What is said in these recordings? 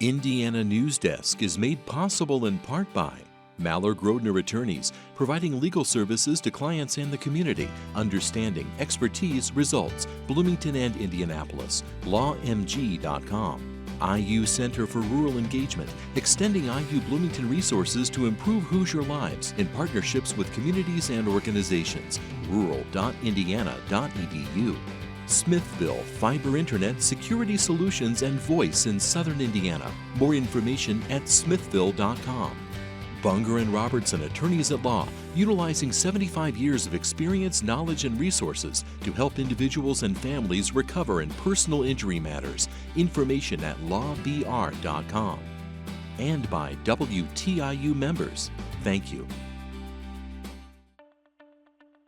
Indiana News Desk is made possible in part by Maller Grodner Attorneys, providing legal services to clients and the community. Understanding, expertise, results. Bloomington and Indianapolis. LawMG.com. IU Center for Rural Engagement, extending IU Bloomington resources to improve Hoosier lives in partnerships with communities and organizations. rural.indiana.edu. Smithville Fiber Internet Security Solutions and Voice in Southern Indiana. More information at smithville.com. Bunger and Robertson Attorneys at Law, utilizing 75 years of experience, knowledge, and resources to help individuals and families recover in personal injury matters. Information at lawbr.com. And by WTIU members. Thank you.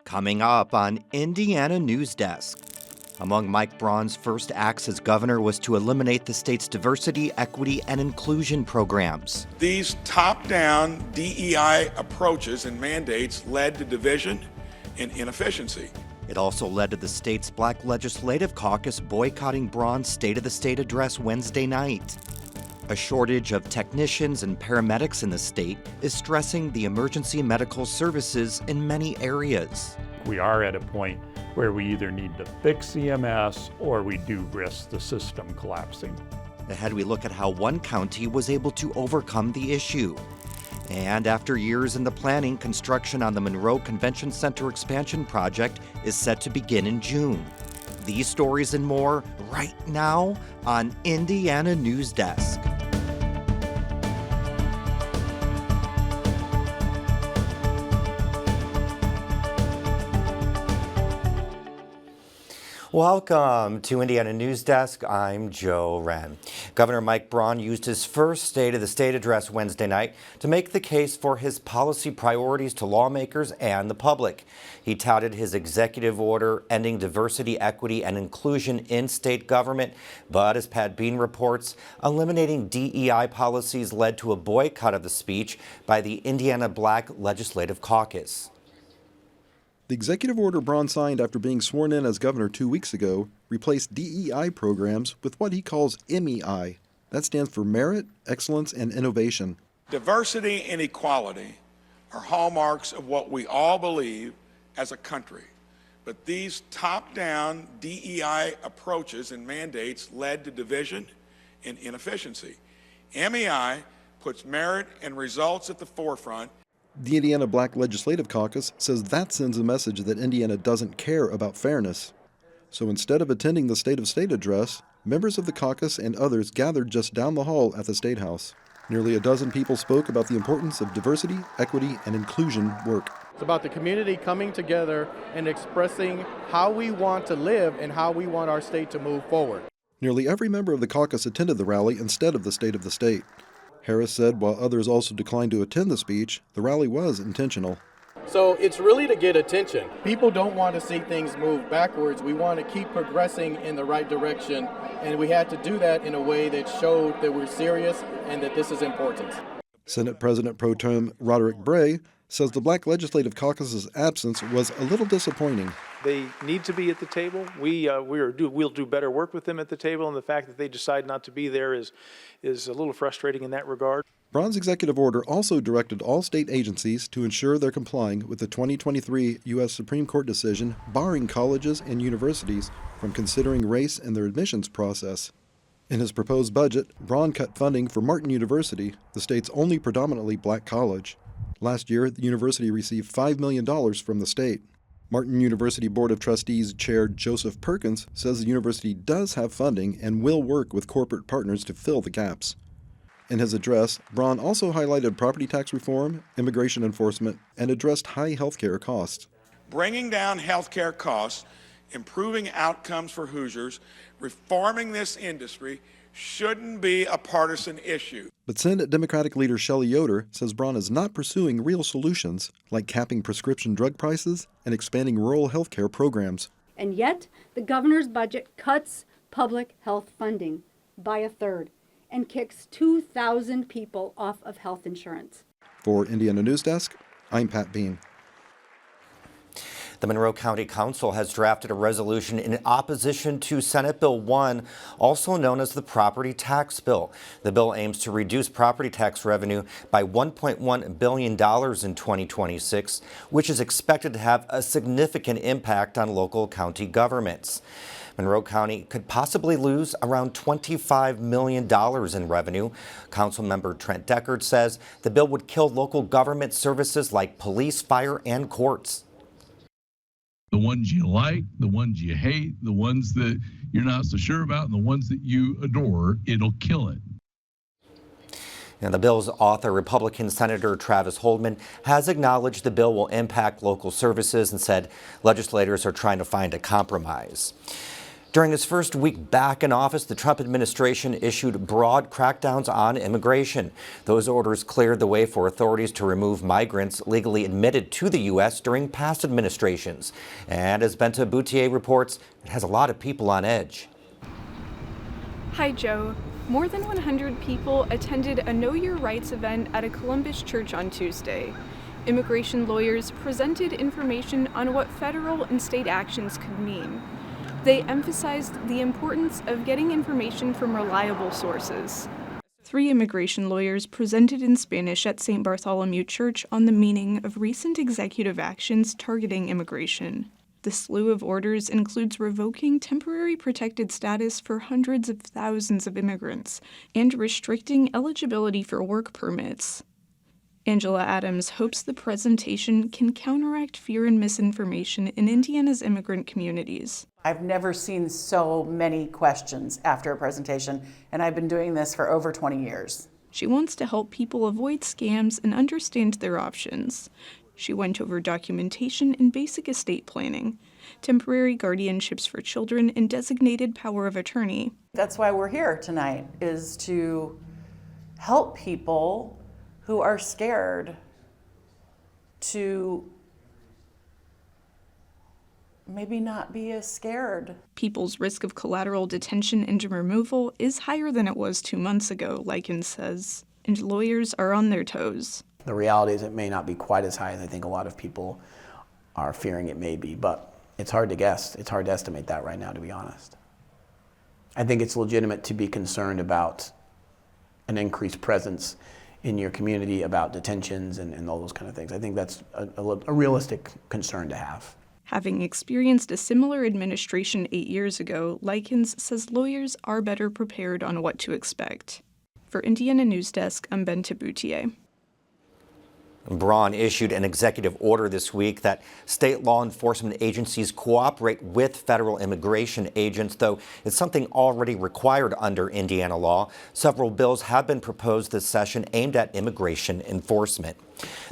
Coming up on Indiana News Desk. Among Mike Braun's first acts as governor was to eliminate the state's diversity, equity, and inclusion programs. These top-down DEI approaches and mandates led to division and inefficiency. It also led to the state's Black Legislative Caucus boycotting Braun's State of the State address Wednesday night. A shortage of technicians and paramedics in the state is stressing the emergency medical services in many areas. We are at a point where we either need to fix EMS or we do risk the system collapsing. Ahead, we look at how one county was able to overcome the issue. And after years in the planning, construction on the Monroe Convention Center expansion project is set to begin in June. These stories and more right now on Indiana News Desk. Welcome to Indiana News Desk. I'm Joe Wren. Governor Mike Braun used his first State of the State address Wednesday night to make the case for his policy priorities to lawmakers and the public. He touted his executive order ending diversity, equity, and inclusion in state government, but as Pat Bean reports, eliminating DEI policies led to a boycott of the speech by the Indiana Black Legislative Caucus. The executive order Braun signed after being sworn in as governor 2 weeks ago replaced DEI programs with what he calls MEI. That stands for Merit, Excellence, and Innovation. Diversity and equality are hallmarks of what we all believe as a country. But these top-down DEI approaches and mandates led to division and inefficiency. MEI puts merit and results at the forefront. The Indiana Black Legislative Caucus says that sends a message that Indiana doesn't care about fairness. So instead of attending the State of State address, members of the caucus and others gathered just down the hall at the State House. Nearly a dozen people spoke about the importance of diversity, equity, and inclusion work. It's about the community coming together and expressing how we want to live and how we want our state to move forward. Nearly every member of the caucus attended the rally instead of the State of the State. Harris said while others also declined to attend the speech, the rally was intentional. So it's really to get attention. People don't want to see things move backwards. We want to keep progressing in the right direction, and we had to do that in a way that showed that we're serious and that this is important. Senate President Pro Tem Roderick Bray says the Black Legislative Caucus's absence was a little disappointing. They need to be at the table. We'll do better work with them at the table, and the fact that they decide not to be there is a little frustrating in that regard. Braun's executive order also directed all state agencies to ensure they're complying with the 2023 U.S. Supreme Court decision barring colleges and universities from considering race in their admissions process. In his proposed budget, Braun cut funding for Martin University, the state's only predominantly black college. Last year, the university received $5 million from the state. Martin University Board of Trustees Chair Joseph Perkins says the university does have funding and will work with corporate partners to fill the gaps. In his address, Braun also highlighted property tax reform, immigration enforcement, and addressed high health care costs. Bringing down health care costs, improving outcomes for Hoosiers, reforming this industry shouldn't be a partisan issue. But Senate Democratic leader Shelley Yoder says Braun is not pursuing real solutions like capping prescription drug prices and expanding rural health care programs. And yet, the governor's budget cuts public health funding by a third and kicks 2,000 people off of health insurance. For Indiana News Desk, I'm Pat Bean. The Monroe County Council has drafted a resolution in opposition to Senate Bill 1, also known as the property tax bill. The bill aims to reduce property tax revenue by $1.1 billion in 2026, which is expected to have a significant impact on local county governments. Monroe County could possibly lose around $25 million in revenue. Councilmember Trent Deckard says the bill would kill local government services like police, fire, and courts. The ones you like, the ones you hate, the ones that you're not so sure about, and the ones that you adore, it'll kill it. And the bill's author, Republican Senator Travis Holdman, has acknowledged the bill will impact local services and said legislators are trying to find a compromise. During his first week back in office, the Trump administration issued broad crackdowns on immigration. Those orders cleared the way for authorities to remove migrants legally admitted to the U.S. during past administrations. And as Benta Boutier reports, it has a lot of people on edge. Hi, Joe. More than 100 people attended a Know Your Rights event at a Columbus church on Tuesday. Immigration lawyers presented information on what federal and state actions could mean. They emphasized the importance of getting information from reliable sources. 3 immigration lawyers presented in Spanish at St. Bartholomew Church on the meaning of recent executive actions targeting immigration. The slew of orders includes revoking temporary protected status for hundreds of thousands of immigrants and restricting eligibility for work permits. Angela Adams hopes the presentation can counteract fear and misinformation in Indiana's immigrant communities. I've never seen so many questions after a presentation, and I've been doing this for over 20 years. She wants to help people avoid scams and understand their options. She went over documentation and basic estate planning, temporary guardianships for children, and designated power of attorney. That's why we're here tonight, is to help people who are scared to maybe not be as scared. People's risk of collateral detention and removal is higher than it was 2 months ago, Likens says, and lawyers are on their toes. The reality is it may not be quite as high as I think a lot of people are fearing it may be, but it's hard to guess. It's hard to estimate that right now, to be honest. I think it's legitimate to be concerned about an increased presence in your community, about detentions and all those kind of things. I think that's a realistic concern to have. Having experienced a similar administration 8 years ago, Likens says lawyers are better prepared on what to expect. For Indiana News Desk, I'm Benta Boutier. Braun issued an executive order this week that state law enforcement agencies cooperate with federal immigration agents, though it's something already required under Indiana law. Several bills have been proposed this session aimed at immigration enforcement.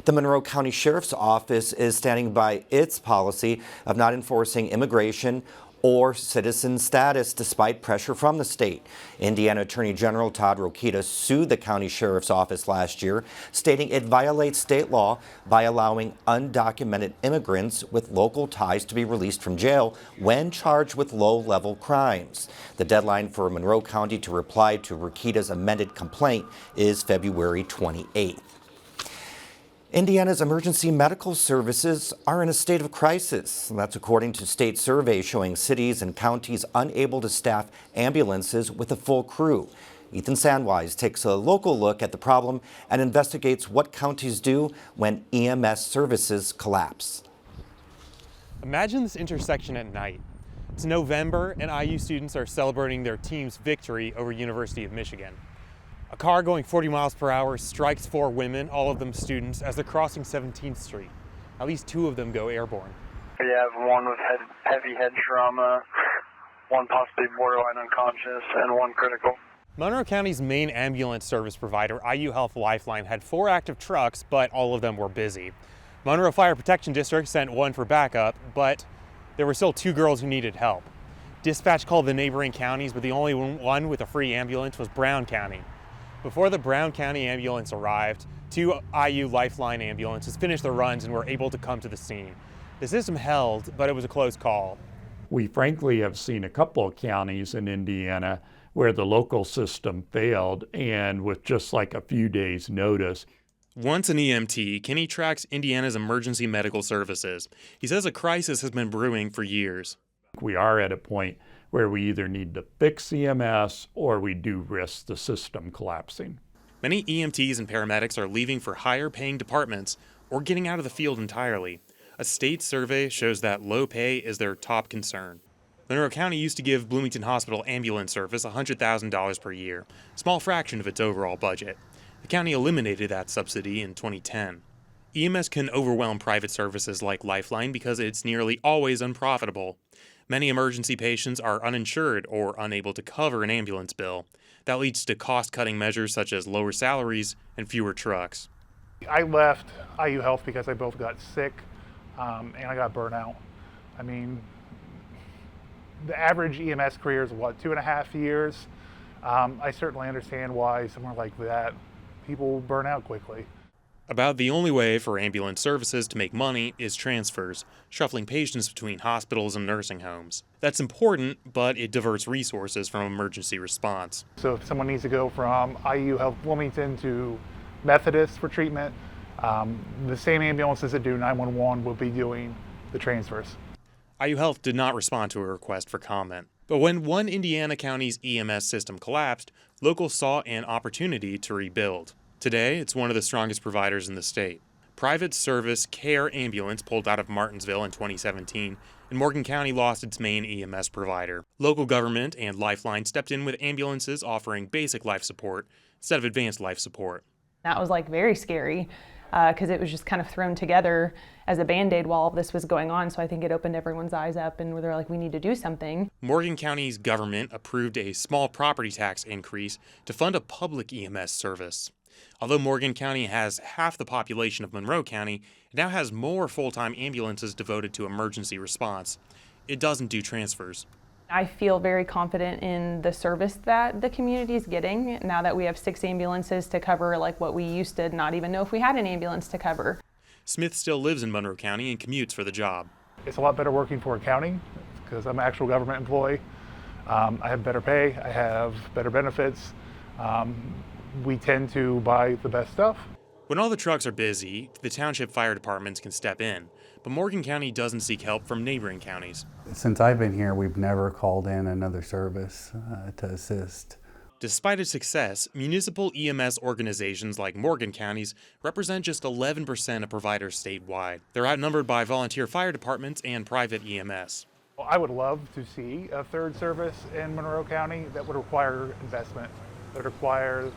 The Monroe County Sheriff's Office is standing by its policy of not enforcing immigration or citizen status despite pressure from the state. Indiana Attorney General Todd Rokita sued the county sheriff's office last year, stating it violates state law by allowing undocumented immigrants with local ties to be released from jail when charged with low-level crimes. The deadline for Monroe County to reply to Rokita's amended complaint is February 28th. Indiana's emergency medical services are in a state of crisis. That's according to state surveys showing cities and counties unable to staff ambulances with a full crew. Ethan Sandwise takes a local look at the problem and investigates what counties do when EMS services collapse. Imagine this intersection at night. It's November and IU students are celebrating their team's victory over University of Michigan. A car going 40 miles per hour strikes 4 women, all of them students, as they're crossing 17th Street. At least 2 of them go airborne. We have one with heavy head trauma, one possibly borderline unconscious, and 1 critical. Monroe County's main ambulance service provider, IU Health Lifeline, had 4 active trucks, but all of them were busy. Monroe Fire Protection District sent 1 for backup, but there were still 2 girls who needed help. Dispatch called the neighboring counties, but the only one with a free ambulance was Brown County. Before the Brown County ambulance arrived, 2 IU Lifeline ambulances finished their runs and were able to come to the scene. The system held, but it was a close call. We frankly have seen a couple of counties in Indiana where the local system failed, and with just like a few days' notice, Once an EMT, Kenny tracks Indiana's emergency medical services. He says a crisis has been brewing for years. We are at a point where we either need to fix EMS or we do risk the system collapsing. Many EMTs and paramedics are leaving for higher paying departments or getting out of the field entirely. A state survey shows that low pay is their top concern. Monroe County used to give Bloomington Hospital ambulance service $100,000 per year, a small fraction of its overall budget. The county eliminated that subsidy in 2010. EMS can overwhelm private services like Lifeline because it's nearly always unprofitable. Many emergency patients are uninsured or unable to cover an ambulance bill. That leads to cost-cutting measures such as lower salaries and fewer trucks. I left IU Health because I both got sick and I got burnt out. I mean, the average EMS career is what, 2.5 years? I certainly understand why somewhere like that, people burn out quickly. About the only way for ambulance services to make money is transfers, shuffling patients between hospitals and nursing homes. That's important, but it diverts resources from emergency response. So if someone needs to go from IU Health Bloomington to Methodist for treatment, the same ambulances that do 911 will be doing the transfers. IU Health did not respond to a request for comment. But when one Indiana county's EMS system collapsed, locals saw an opportunity to rebuild. Today, it's one of the strongest providers in the state. Private Service Care Ambulance pulled out of Martinsville in 2017, and Morgan County lost its main EMS provider. Local government and Lifeline stepped in with ambulances offering basic life support instead of advanced life support. That was very scary because it was just kind of thrown together as a Band-Aid while all this was going on. So I think it opened everyone's eyes up and they're like, we need to do something. Morgan County's government approved a small property tax increase to fund a public EMS service. Although Morgan County has half the population of Monroe County, it now has more full-time ambulances devoted to emergency response. It doesn't do transfers. I feel very confident in the service that the community is getting now that we have 6 ambulances to cover what we used to not even know if we had an ambulance to cover. Smith still lives in Monroe County and commutes for the job. It's a lot better working for a county because I'm an actual government employee. I have better pay, I have better benefits. We tend to buy the best stuff. When all the trucks are busy, the township fire departments can step in, but Morgan County doesn't seek help from neighboring counties. Since I've been here, we've never called in another service to assist. Despite its success, municipal EMS organizations like Morgan County's represent just 11% of providers statewide. They're outnumbered by volunteer fire departments and private EMS. Well, I would love to see a third service in Monroe County that would require investment, that would require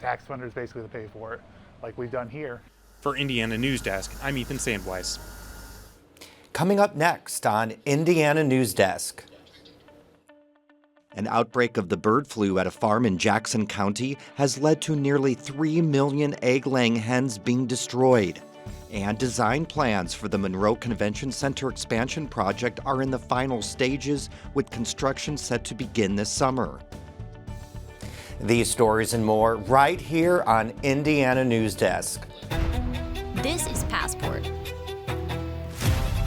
tax funders basically to pay for it, like we've done here. For Indiana News Desk, I'm Ethan Sandweiss. Coming up next on Indiana News Desk. An outbreak of the bird flu at a farm in Jackson County has led to nearly 3 million egg-laying hens being destroyed. And design plans for the Monroe Convention Center expansion project are in the final stages, with construction set to begin this summer. These stories and more right here on Indiana News Desk. This is Passport.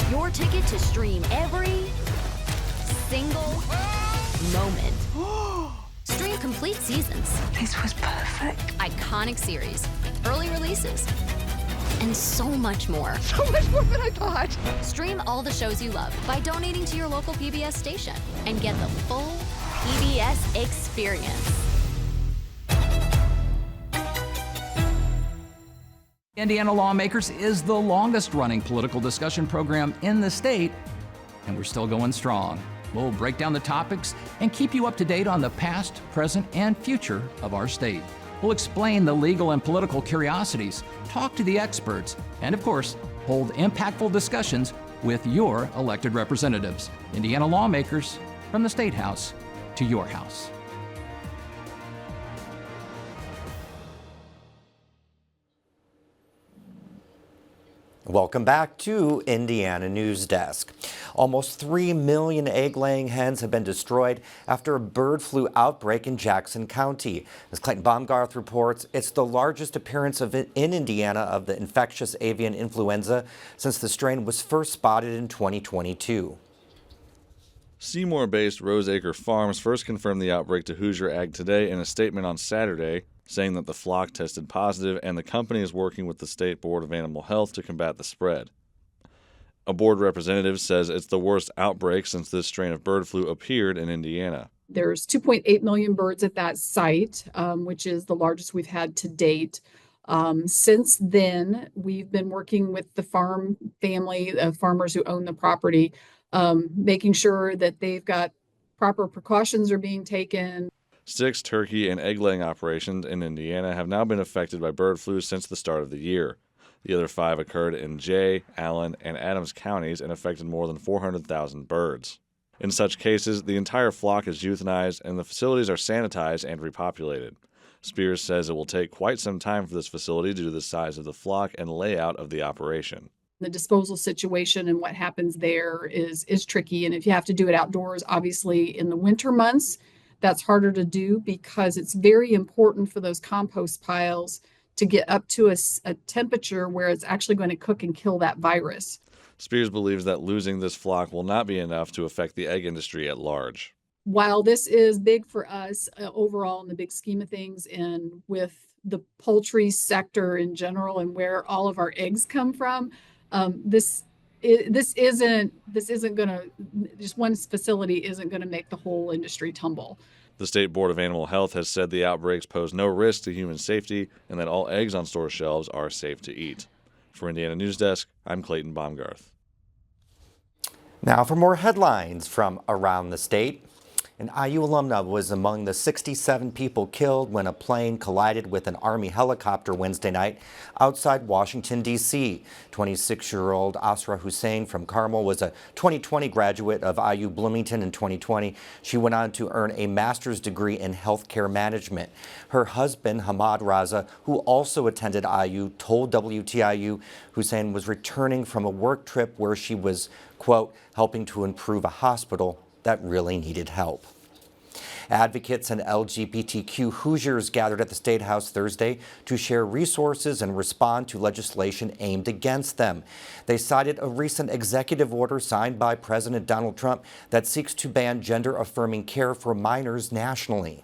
Your ticket to stream every single moment. Stream complete seasons. This was perfect. Iconic series, early releases, and so much more. So much more than I thought. Stream all the shows you love by donating to your local PBS station and get the full PBS experience. Indiana Lawmakers is the longest running political discussion program in the state, and we're still going strong. We'll break down the topics and keep you up to date on the past, present, and future of our state. We'll explain the legal and political curiosities, talk to the experts, and of course, hold impactful discussions with your elected representatives. Indiana Lawmakers, from the State House to your house. Welcome back to Indiana News Desk. Almost 3 million egg-laying hens have been destroyed after a bird flu outbreak in Jackson County. As Clayton Baumgarth reports, it's the largest appearance in Indiana of the infectious avian influenza since the strain was first spotted in 2022. Seymour-based Roseacre Farms first confirmed the outbreak to Hoosier Ag Today in a statement on Saturday. saying that the flock tested positive and the company is working with the State Board of Animal Health to combat the spread. A board representative says it's the worst outbreak since this strain of bird flu appeared in Indiana. There's 2.8 million birds at that site, which is the largest we've had to date. Since then, we've been working with the farm family of farmers who own the property, making sure that they've got proper precautions are being taken. 6 turkey and egg-laying operations in Indiana have now been affected by bird flu since the start of the year. The other 5 occurred in Jay, Allen, and Adams counties and affected more than 400,000 birds. In such cases, the entire flock is euthanized and the facilities are sanitized and repopulated. Spears says it will take quite some time for this facility due to the size of the flock and layout of the operation. The disposal situation and what happens there is tricky. And if you have to do it outdoors, obviously in the winter months, that's harder to do because it's very important for those compost piles to get up to a temperature where it's actually going to cook and kill that virus. Spears believes that losing this flock will not be enough to affect the egg industry at large. While this is big for us overall in the big scheme of things and with the poultry sector in general and where all of our eggs come from, this isn't going to, just one facility isn't going to make the whole industry tumble. The State Board of Animal Health has said the outbreaks pose no risk to human safety and that all eggs on store shelves are safe to eat. For Indiana News Desk, I'm Clayton Baumgarth. Now for more headlines from around the state. An IU alumna was among the 67 people killed when a plane collided with an Army helicopter Wednesday night outside Washington, D.C. 26-year-old Asra Hussein from Carmel was a 2020 graduate of IU Bloomington in 2020. She went on to earn a master's degree in healthcare management. Her husband, Hamad Raza, who also attended IU, told WTIU Hussein was returning from a work trip where she was, quote, helping to improve a hospital that really needed help. Advocates and LGBTQ Hoosiers gathered at the State House Thursday to share resources and respond to legislation aimed against them. They cited a recent executive order signed by President Donald Trump that seeks to ban gender-affirming care for minors nationally.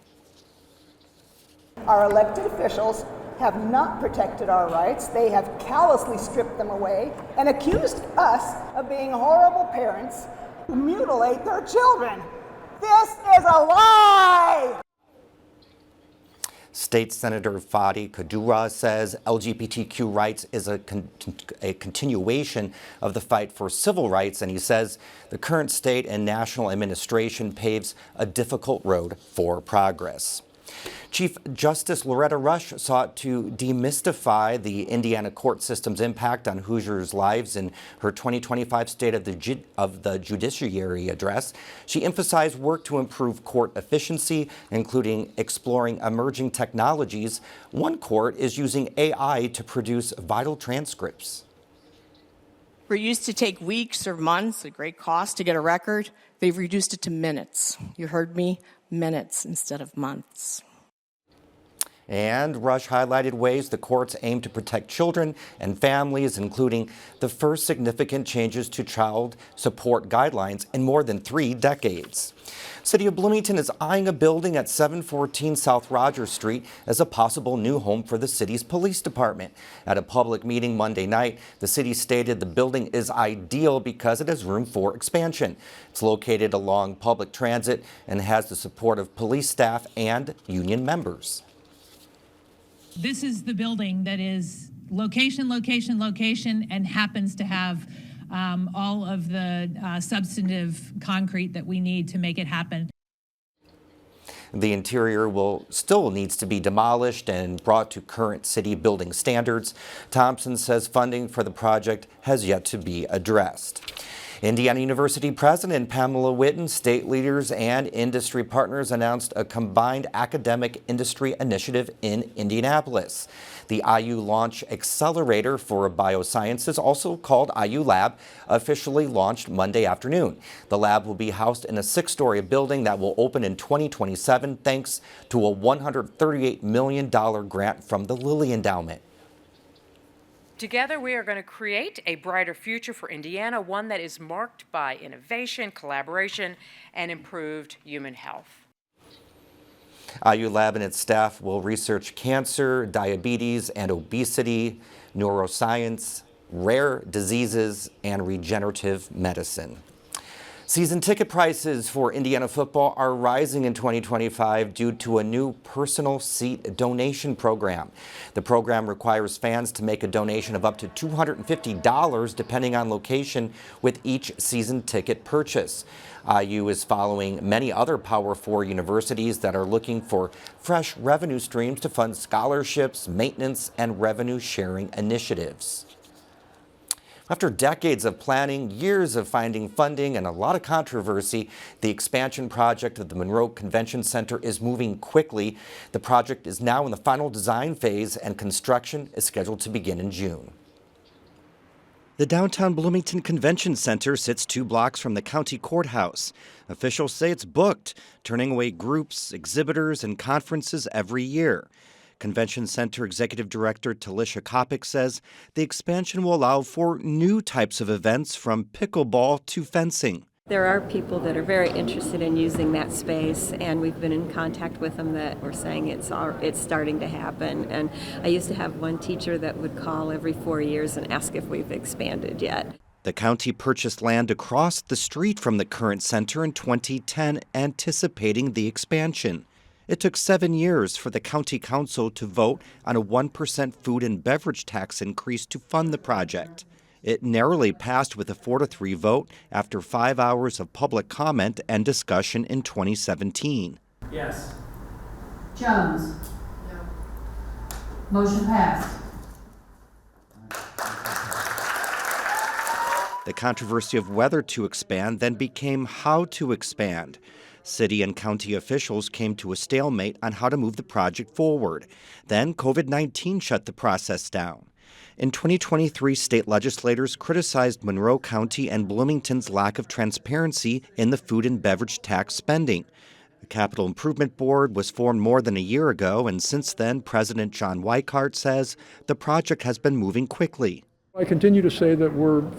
Our elected officials have not protected our rights. They have callously stripped them away and accused us of being horrible parents who mutilate their children. This is a lie! State Senator Fadi Kadura says LGBTQ rights is a continuation of the fight for civil rights, and he says the current state and national administration paves a difficult road for progress. Chief Justice Loretta Rush sought to demystify the Indiana court system's impact on Hoosiers' lives in her 2025 State of the Judiciary address. She emphasized work to improve court efficiency, including exploring emerging technologies. One court is using AI to produce vital transcripts. Where it used to take weeks or months at great cost to get a record, they've reduced it to minutes. You heard me, minutes instead of months. And Rush highlighted ways the courts aim to protect children and families, including the first significant changes to child support guidelines in more than 3 decades. City of Bloomington is eyeing a building at 714 South Rogers Street as a possible new home for the city's police department. At a public meeting Monday night, the city stated the building is ideal because it has room for expansion. It's located along public transit and has the support of police staff and union members. This is the building that is location, location, location, and happens to have all of the substantive concrete that we need to make it happen. The interior still needs to be demolished and brought to current city building standards. Thompson says funding for the project has yet to be addressed. Indiana University President Pamela Whitten, state leaders, and industry partners announced a combined academic industry initiative in Indianapolis. The IU Launch Accelerator for Biosciences, also called IU Lab, officially launched Monday afternoon. The lab will be housed in a 6-story building that will open in 2027 thanks to a $138 million grant from the Lilly Endowment. Together, we are going to create a brighter future for Indiana, one that is marked by innovation, collaboration, and improved human health. IU Lab and its staff will research cancer, diabetes and obesity, neuroscience, rare diseases, and regenerative medicine. Season ticket prices for Indiana football are rising in 2025 due to a new personal seat donation program. The program requires fans to make a donation of up to $250 depending on location with each season ticket purchase. IU is following many other Power 4 universities that are looking for fresh revenue streams to fund scholarships, maintenance, and revenue sharing initiatives. After decades of planning, years of finding funding, and a lot of controversy, the expansion project of the Monroe Convention Center is moving quickly. The project is now in the final design phase, and construction is scheduled to begin in June. The downtown Bloomington Convention Center sits 2 blocks from the county courthouse. Officials say it's booked, turning away groups, exhibitors, and conferences every year. Convention Center Executive Director Talisha Kopic says the expansion will allow for new types of events from pickleball to fencing. There are people that are very interested in using that space, and we've been in contact with them that were saying it's starting to happen. And I used to have one teacher that would call every 4 years and ask if we've expanded yet. The county purchased land across the street from the current center in 2010, anticipating the expansion. It took 7 years for the county council to vote on a 1% food and beverage tax increase to fund the project. It narrowly passed with a 4-3 vote after 5 hours of public comment and discussion in 2017. Yes. Jones. No. Motion passed. The controversy of whether to expand then became how to expand. City and county officials came to a stalemate on how to move the project forward. Then COVID-19 shut the process down. In 2023, state legislators criticized Monroe County and Bloomington's lack of transparency in the food and beverage tax spending. The Capital Improvement Board was formed more than a year ago, and since then, President John Weikart says the project has been moving quickly. I continue to say that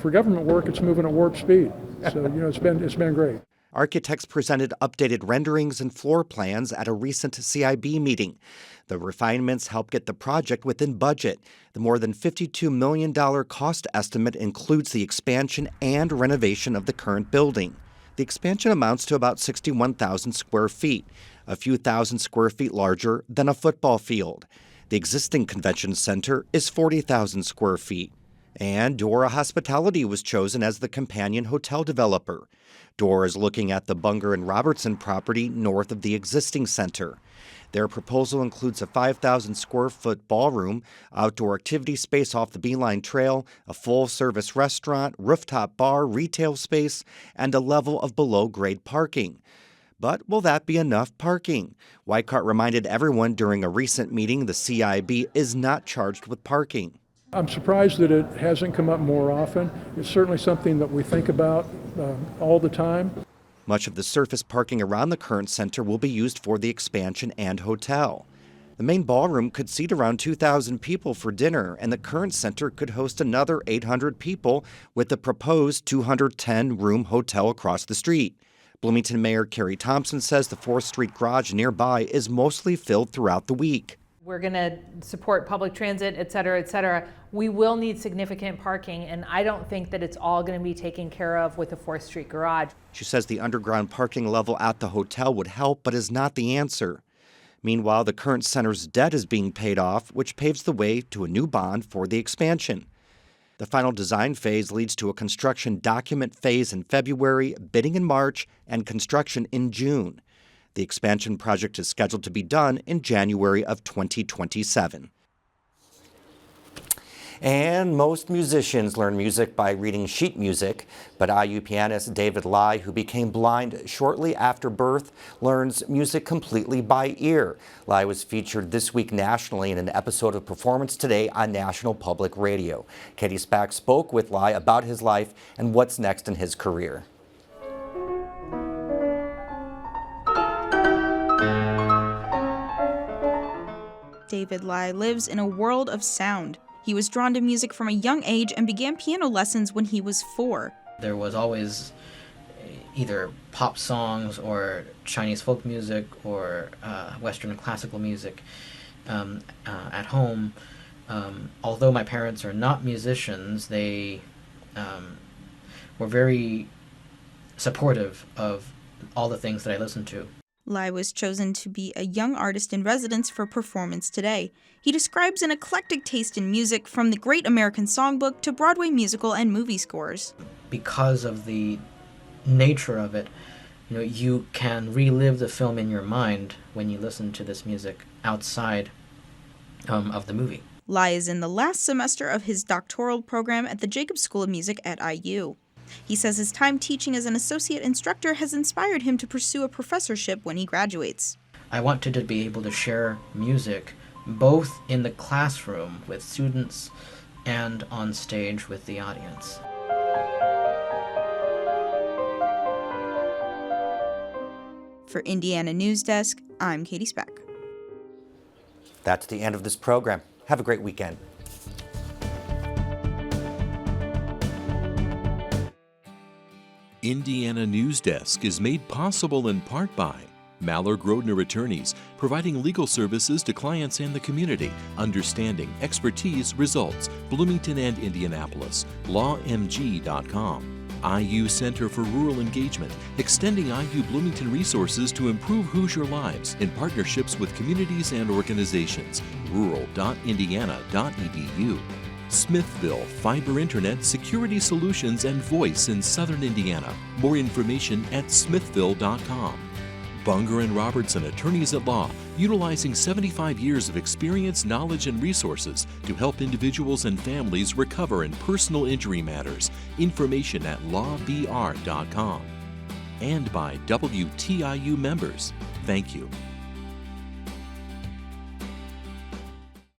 for government work, it's moving at warp speed. So, it's been great. Architects presented updated renderings and floor plans at a recent CIB meeting. The refinements help get the project within budget. The more than $52 million cost estimate includes the expansion and renovation of the current building. The expansion amounts to about 61,000 square feet, a few thousand square feet larger than a football field. The existing convention center is 40,000 square feet. And Dora Hospitality was chosen as the companion hotel developer. Dora is looking at the Bunger and Robertson property north of the existing center. Their proposal includes a 5,000 square foot ballroom, outdoor activity space off the Beeline Trail, a full-service restaurant, rooftop bar, retail space, and a level of below-grade parking. But will that be enough parking? Weikart reminded everyone during a recent meeting the CIB is not charged with parking. I'm surprised that it hasn't come up more often. It's certainly something that we think about all the time. Much of the surface parking around the current center will be used for the expansion and hotel. The main ballroom could seat around 2,000 people for dinner, and the current center could host another 800 people with the proposed 210-room hotel across the street. Bloomington Mayor Carrie Thompson says the 4th Street garage nearby is mostly filled throughout the week. We're going to support public transit, et cetera, et cetera. We will need significant parking, and I don't think that it's all going to be taken care of with the 4th Street garage. She says the underground parking level at the hotel would help, but is not the answer. Meanwhile, the current center's debt is being paid off, which paves the way to a new bond for the expansion. The final design phase leads to a construction document phase in February, bidding in March, and construction in June. The expansion project is scheduled to be done in January of 2027. And most musicians learn music by reading sheet music, but IU pianist David Lai, who became blind shortly after birth, learns music completely by ear. Lai was featured this week nationally in an episode of Performance Today on National Public Radio. Katie Spack spoke with Lai about his life and what's next in his career. David Lai lives in a world of sound. He was drawn to music from a young age and began piano lessons when he was 4. There was always, either pop songs or Chinese folk music or Western classical music at home. Although my parents are not musicians, they were very supportive of all the things that I listened to. Lai was chosen to be a young artist in residence for Performance Today. He describes an eclectic taste in music, from the Great American Songbook to Broadway musical and movie scores. Because of the nature of it, you can relive the film in your mind when you listen to this music outside of the movie. Lai is in the last semester of his doctoral program at the Jacobs School of Music at IU. He says his time teaching as an associate instructor has inspired him to pursue a professorship when he graduates. I wanted to be able to share music both in the classroom with students and on stage with the audience. For Indiana News Desk, I'm Katie Speck. That's the end of this program. Have a great weekend. Indiana News Desk is made possible in part by Maller-Grodner Attorneys, providing legal services to clients and the community. Understanding, expertise, results. Bloomington and Indianapolis. LawMG.com. IU Center for Rural Engagement, extending IU Bloomington resources to improve Hoosier lives in partnerships with communities and organizations. rural.indiana.edu. Smithville Fiber Internet Security Solutions and Voice in Southern Indiana. More information at smithville.com. Bunger & Robertson Attorneys at Law, utilizing 75 years of experience, knowledge, and resources to help individuals and families recover in personal injury matters. Information at lawbr.com. And by WTIU members. Thank you.